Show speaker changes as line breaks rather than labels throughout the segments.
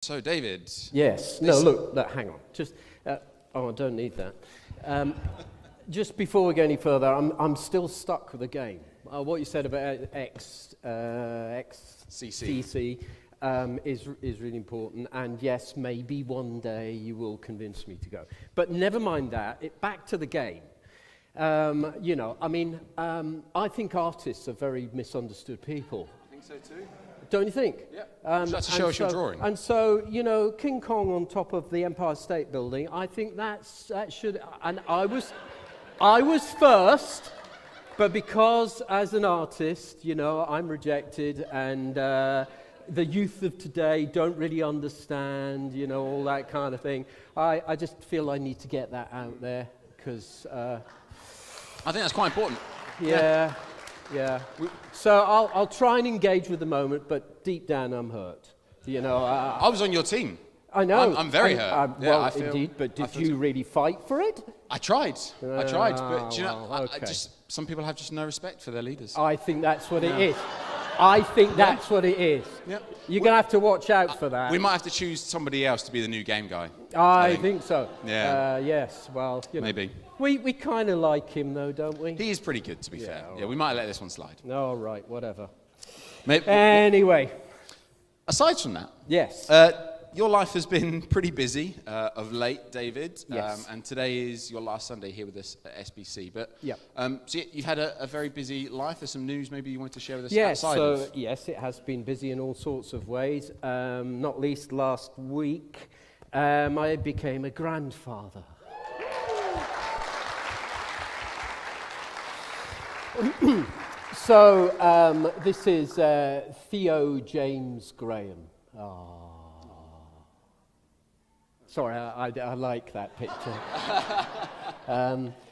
So, David.
Yes. No, look, hang on. Just, I don't need that. Just before we go any further, I'm still stuck with the game. What you said about XCC is really important. And yes, maybe one day you will convince me to go. But never mind that. Back to the game. I think artists are very misunderstood people.
I think so too.
Don't you think?
Yeah. That's to show us your drawing.
And so, King Kong on top of the Empire State Building, I think that should... And I was first, but because as an artist, I'm rejected, and the youth of today don't really understand, all that kind of thing. I just feel I need to get that out there, because...
I think that's quite important.
Yeah. So I'll try and engage with the moment, but deep down I'm hurt.
I was on your team.
I know.
I'm very hurt.
Indeed. But did you really fight for it?
I tried. But some people have just no respect for their leaders.
I think that's what it is. I think that's what it is.
Yep.
You're going to have to watch out for that.
We might have to choose somebody else to be the new game guy.
I think so.
Yeah.
Yes. Well,
maybe.
We kind of like him, though, don't we?
He is pretty good, to be fair. Yeah, we might let this one slide.
All right, whatever.
Anyway. Aside from that.
Yes.
Your life has been pretty busy of late, David.
Yes.
And today is your last Sunday here with us at SBC. But so you've had a very busy life. There's some news maybe you wanted to share with us outside of...
Yes, it has been busy in all sorts of ways. Not least last week, I became a grandfather. So this is Theo James Graham. Sorry, I like that picture.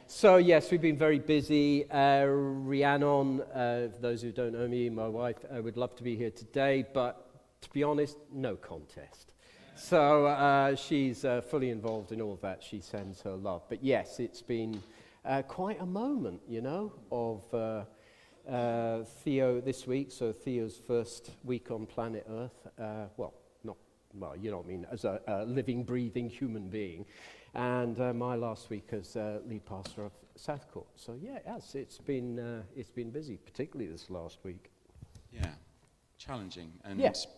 So yes, we've been very busy. Rhiannon, for those who don't know me, my wife, would love to be here today, but to be honest, no contest. So she's fully involved in all of that. She sends her love. But yes, it's been quite a moment, of Theo this week. So Theo's first week on planet Earth. You know what I mean, as a living, breathing human being. And my last week as lead pastor of Southcourt. So yes, it's been busy, particularly this last week.
Yeah, challenging,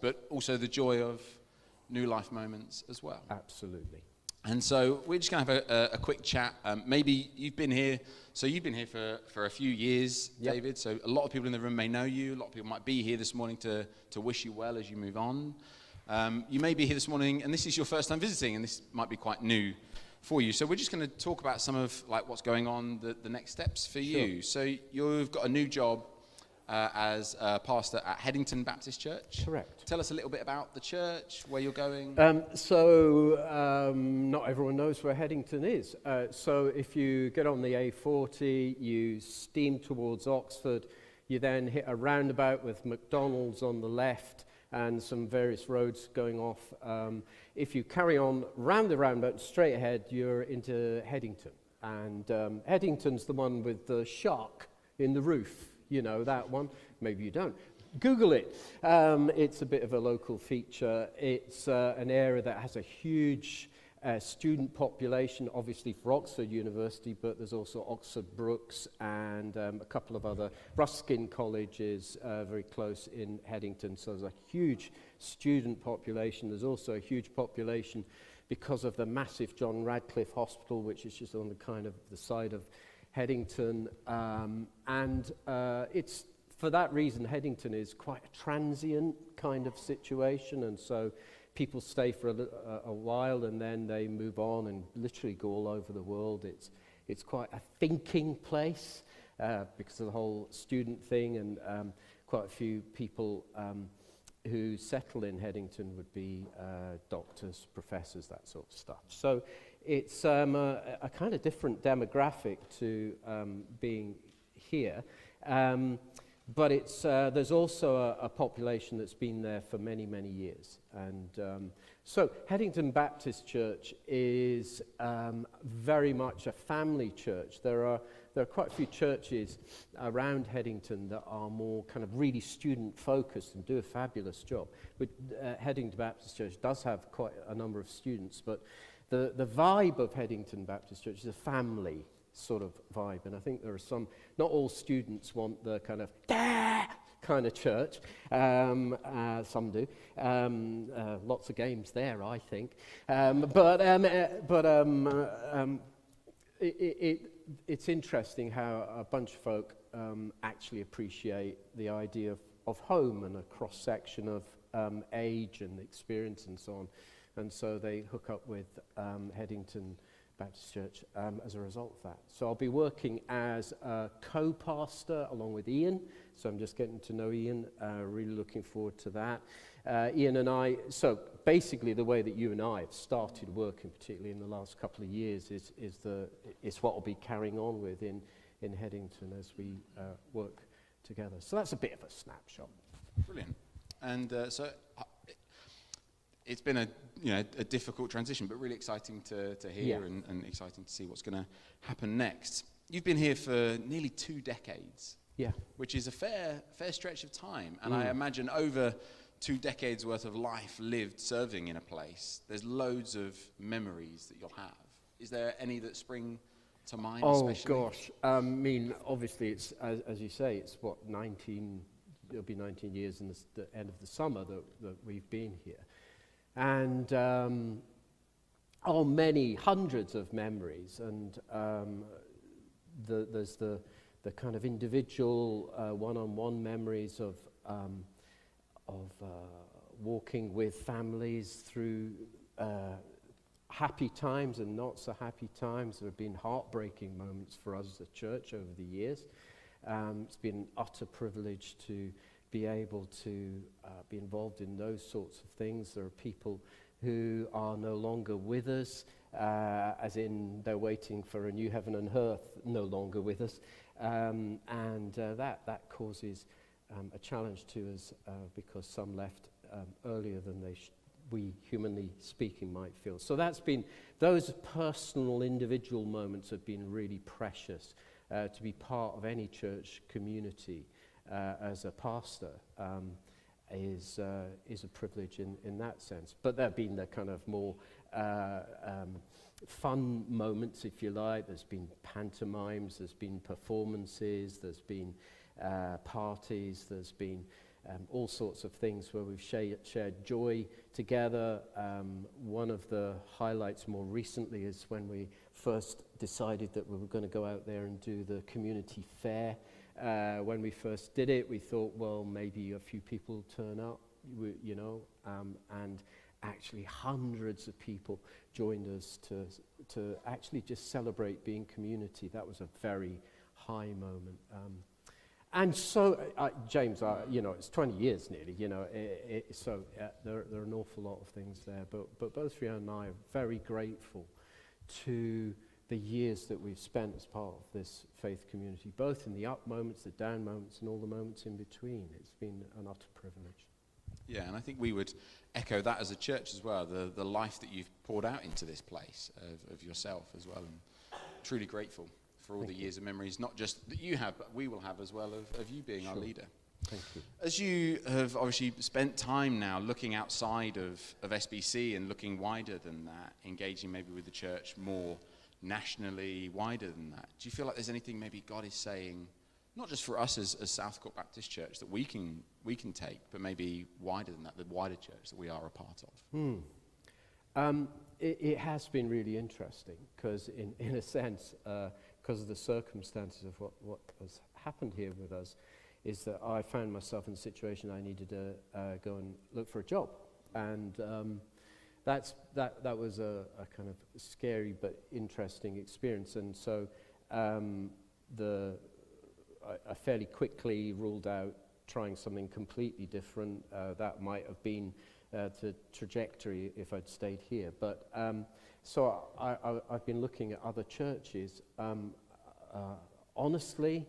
but also the joy of new life moments as well.
Absolutely.
And so we're just going to have a quick chat. Maybe you've been here for a few years, David. So a lot of people in the room may know you. A lot of people might be here this morning to wish you well as you move on. You may be here this morning, and this is your first time visiting, and this might be quite new for you. So we're just going to talk about some of what's going on, the next steps for you. So you've got a new job as a pastor at Headington Baptist Church.
Correct.
Tell us a little bit about the church, where you're going.
Not everyone knows where Headington is. So if you get on the A40, you steam towards Oxford, you then hit a roundabout with McDonald's on the left, and some various roads going off. If you carry on round the roundabout, straight ahead, you're into Headington. And Headington's the one with the shark in the roof. You know that one? Maybe you don't. Google it. It's a bit of a local feature. It's an area that has a huge student population, obviously for Oxford University, but there's also Oxford Brookes and a couple of other Ruskin colleges very close in Headington. So there's a huge student population. There's also a huge population because of the massive John Radcliffe Hospital, which is just on the kind of the side of Headington. It's for that reason, Headington is quite a transient kind of situation, and so people stay for a while and then they move on and literally go all over the world. It's quite a thinking place because of the whole student thing, and quite a few people who settle in Headington would be doctors, professors, that sort of stuff. So it's a kind of different demographic to being here. But it's, there's also a population that's been there for many, many years. And so Headington Baptist Church is very much a family church. There are quite a few churches around Headington that are more kind of really student-focused and do a fabulous job. But Headington Baptist Church does have quite a number of students, but the vibe of Headington Baptist Church is a family sort of vibe, and I think there are some, not all students want the kind of kind of church, some do, lots of games there, I think, it's interesting how a bunch of folk actually appreciate the idea of home and a cross-section of age and experience and so on, and so they hook up with Headington Baptist Church as a result of that. So I'll be working as a co-pastor along with Ian. So I'm just getting to know Ian, really looking forward to that. Ian and I, so basically the way that you and I have started working, particularly in the last couple of years, is what I'll be carrying on with in Headington as we work together. So that's a bit of a snapshot.
Brilliant. And it's been a difficult transition, but really exciting to hear and exciting to see what's going to happen next. You've been here for nearly 2 decades, which is a fair stretch of time. And I imagine over 2 decades worth of life lived serving in a place, there's loads of memories that you'll have. Is there any that spring to mind? Especially?
Gosh. I mean, obviously, it's as you say, it's what, 19, it'll be 19 years in the end of the summer that we've been here. And many hundreds of memories, and there's the kind of individual one-on-one memories of walking with families through happy times and not so happy times. There have been heartbreaking moments for us as a church over the years. It's been an utter privilege to be able to be involved in those sorts of things. There are people who are no longer with us, as in they're waiting for a new heaven and earth, no longer with us. That causes a challenge to us because some left earlier than we, humanly speaking, might feel. So that's been, those personal, individual moments have been really precious to be part of any church community. As a pastor is a privilege in that sense. But there have been the kind of more fun moments, if you like. There's been pantomimes, there's been performances, there's been parties, there's been all sorts of things where we've shared joy together. One of the highlights more recently is when we first decided that we were going to go out there and do the community fair. When we first did it, we thought, well, maybe a few people turn up, and actually hundreds of people joined us to actually just celebrate being community. That was a very high moment. And so, James, it's 20 years nearly, so there are an awful lot of things there. But both Ria and I are very grateful to the years that we've spent as part of this faith community, both in the up moments, the down moments, and all the moments in between. It's been an utter privilege.
Yeah, and I think we would echo that as a church as well, the life that you've poured out into this place of yourself as well, and truly grateful for all the years of memories, not just that you have, but we will have as well of you being our leader.
Thank you.
As you have obviously spent time now looking outside of SBC and looking wider than that, engaging maybe with the church more nationally, wider than that, do you feel like there's anything maybe God is saying, not just for us as Southcourt Baptist Church, that we can take, but maybe wider than that, the wider church that we are a part of?
It has been really interesting because in a sense, because of the circumstances of what has happened here with us, is that I found myself in a situation I needed to go and look for a job. And that was a kind of scary but interesting experience. And so I fairly quickly ruled out trying something completely different. That might have been the trajectory if I'd stayed here. But so I've been looking at other churches. Honestly,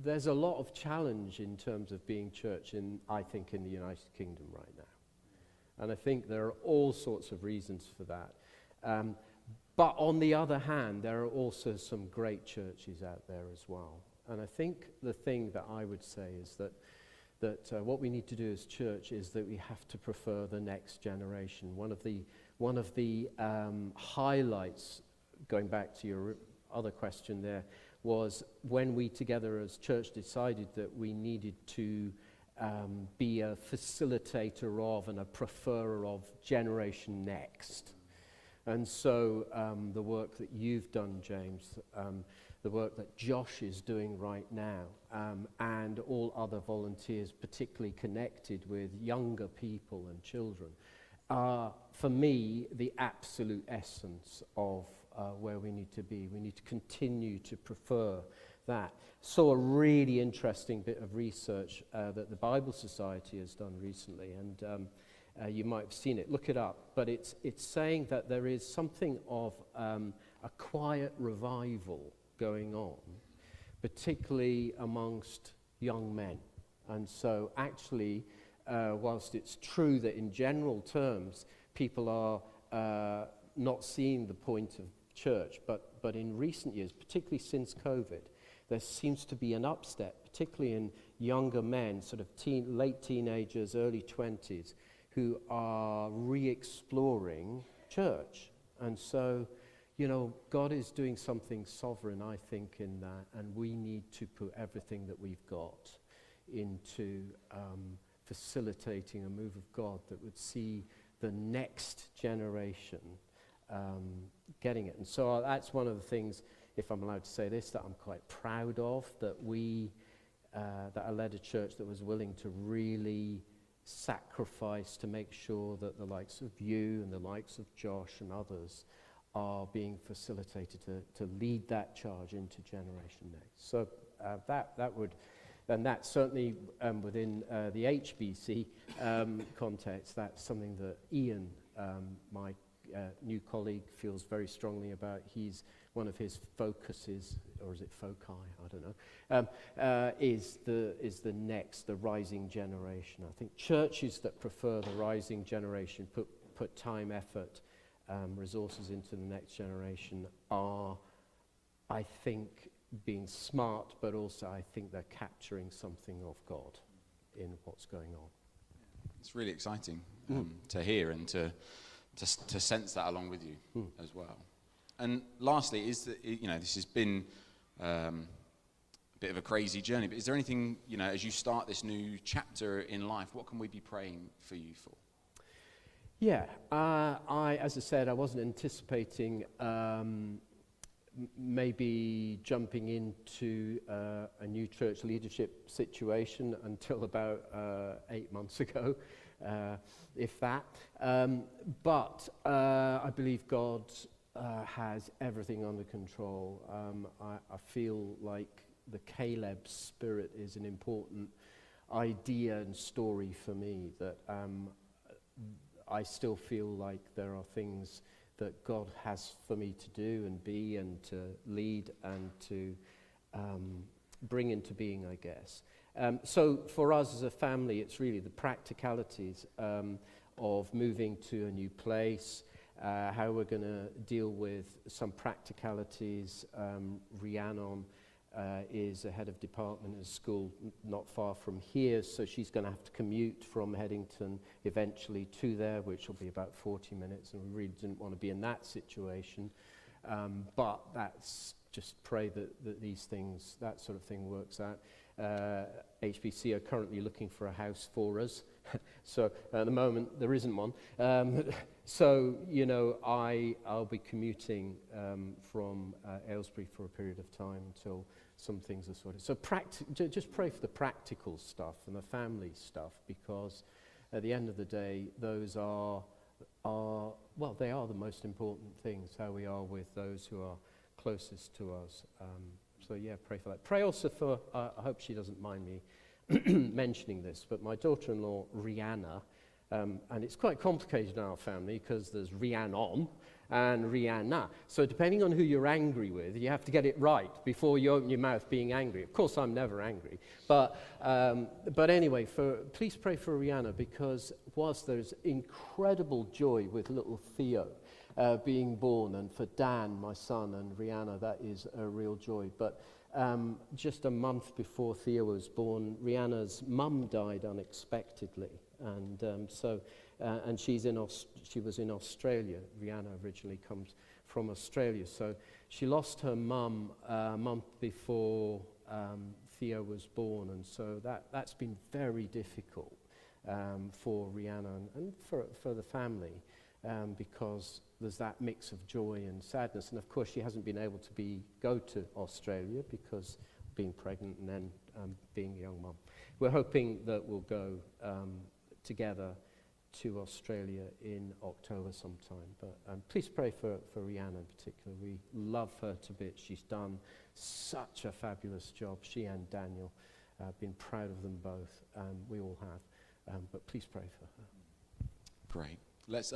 there's a lot of challenge in terms of being church I think, in the United Kingdom right now. And I think there are all sorts of reasons for that. But on the other hand, there are also some great churches out there as well. And I think the thing that I would say is that what we need to do as church is that we have to prefer the next generation. One of the highlights, going back to your other question there, was when we together as church decided that we needed to be a facilitator of and a preferrer of Generation Next. And so the work that you've done, James, the work that Josh is doing right now, and all other volunteers, particularly connected with younger people and children, are, for me, the absolute essence of where we need to be. We need to continue to prefer that. Saw a really interesting bit of research that the Bible Society has done recently, and you might have seen it. Look it up. But it's saying that there is something of a quiet revival going on, particularly amongst young men. And so actually, whilst it's true that in general terms people are not seeing the point of church, but in recent years, particularly since COVID, there seems to be an upstep, particularly in younger men, sort of late teenagers, early 20s, who are re-exploring church. And so, you know, God is doing something sovereign, I think, in that, and we need to put everything that we've got into facilitating a move of God that would see the next generation getting it. And so that's one of the things, if I'm allowed to say this, that I'm quite proud of, that I led a church that was willing to really sacrifice to make sure that the likes of you and the likes of Josh and others are being facilitated to lead that charge into Generation Next. So that would, and that's certainly within the HBC context, that's something that Ian, my new colleague, feels very strongly about. He's one of his focuses, or is it foci? I don't know. Is the next, the rising generation. I think churches that prefer the rising generation, put time, effort, resources into the next generation are, I think, being smart, but also I think they're capturing something of God in what's going on.
It's really exciting to hear and to sense that along with you as well. And lastly, is that, you know, this has been a bit of a crazy journey, but is there anything, you know, as you start this new chapter in life, what can we be praying for you for?
Yeah, as I said, I wasn't anticipating maybe jumping into a new church leadership situation until about 8 months ago, if that. But I believe God has everything under control. I feel like the Caleb spirit is an important idea and story for me, that I still feel like there are things that God has for me to do and be and to lead and to bring into being, I guess. So for us as a family, it's really the practicalities of moving to a new place, how we're going to deal with some practicalities. Rhiannon is a head of department at a school not far from here, so she's going to have to commute from Headington eventually to there, which will be about 40 minutes, and we really didn't want to be in that situation. But that's just pray that these things, that sort of thing works out. HBC are currently looking for a house for us. So at the moment, there isn't one. So, you know, I'll be commuting from Aylesbury for a period of time until some things are sorted. So just pray for the practical stuff and the family stuff, because at the end of the day, those are well, they are the most important things, how we are with those who are closest to us. So yeah, pray for that. Pray also for, I hope she doesn't mind me mentioning this, but my daughter-in-law, Rihanna, And it's quite complicated in our family because there's Rhiannon and Rihanna. So depending on who you're angry with, you have to get it right before you open your mouth being angry. Of course, I'm never angry. But anyway, please pray for Rihanna, because whilst there's incredible joy with little Theo being born, and for Dan, my son, and Rihanna, that is a real joy. But just a month before Theo was born, Rihanna's mum died unexpectedly. And and she was in Australia. Rihanna originally comes from Australia. So she lost her mum a month before Theo was born. And so that's been very difficult for Rihanna and for the family, because there's that mix of joy and sadness. And of course, she hasn't been able to go to Australia because being pregnant and then being a young mum. We're hoping that we'll go together to Australia in October sometime. But please pray for Rihanna in particular. We love her to bits. She's done such a fabulous job. She and Daniel, been proud of them both. We all have. But please pray for her.
Great. Let's